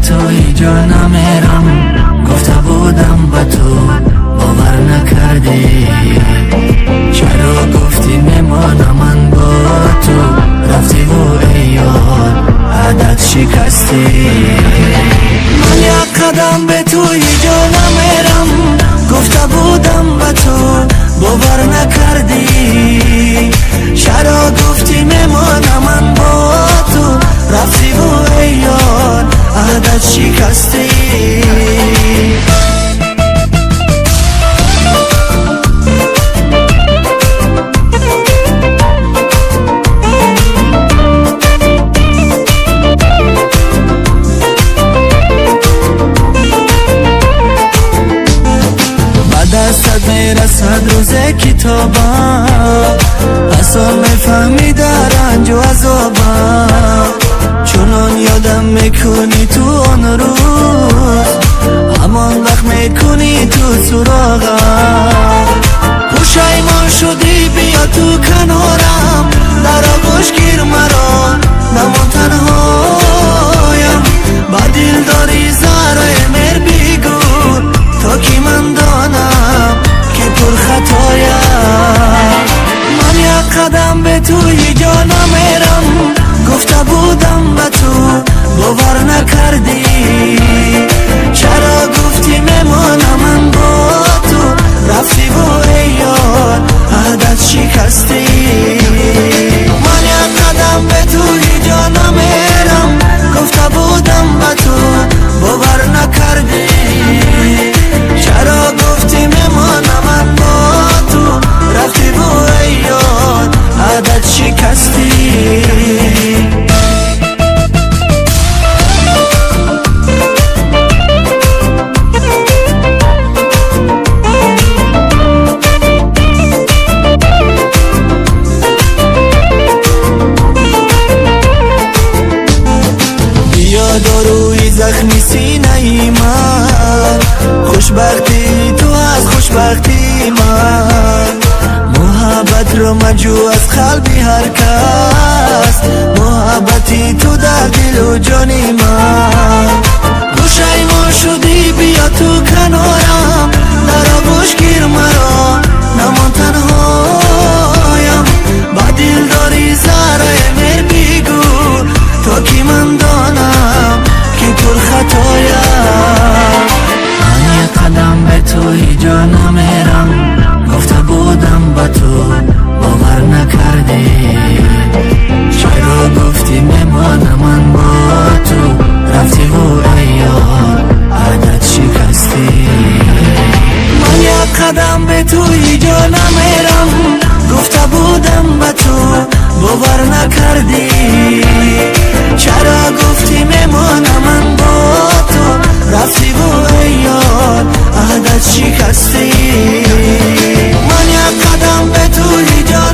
توی جا نمیرم، گفته بودم به تو باور نکردی. چرا گفتی میمانم من با تو، رفتی و ای یار عادت شکستی. من یک قدم به توی جا نمیرم، گفته بودم به تو باور نکردی. چرا گفتی میمانم من با تو، رفتی و ای یار عادت شکستی. دستت میرسد روز کتابم، اصلا میفهمی در رنج و عذابم. چونان یادم میکنی تو آن روز، همان وقت میکنی تو سراغم. پشیمان شدی بیا تو کنارم، در آغوش گیر مرا نمان تنهایم. با دل داری زهره میر بیگو، تا که من دانم که پر خطایم. من یک قدم به توی جا نمیرم، گفته بودم به تو باور نکردی. چرا گفتی میمانم من با تو، رفتی و ای یار عادت شکستی. من یک قدم به توی جا نمیرم، گفته بودم به تو باور نکردی. چرا گفتی میمانم من با تو، رفتی و ای یار عادت شکستی. بیا داروی زخمی سینه من، خوشبختی تو از خوشبختی من. محبت رو مجو از قلبی هر کس، محبتی تو در دل و جانی من. پشیمان شدی بیا تو کنارم، در آغوش گیر مرا نمان تنهایم. با دل داری زهره میر بیگو، تا که من دانم که پر خطایم. من یک قدم به توی جا نمیرم، گفته بودم به تو باور نکردی. چرا گفتی میمانم من با تو، رفتی و ای یار عادت شکستی. من یک قدم به توی جا نمیرم، گفته بودم به تو باور نکردی. چرا گفتی میمانم من با تو، رفتی و ای یار عادت شکستی. من یک قدم به توی جا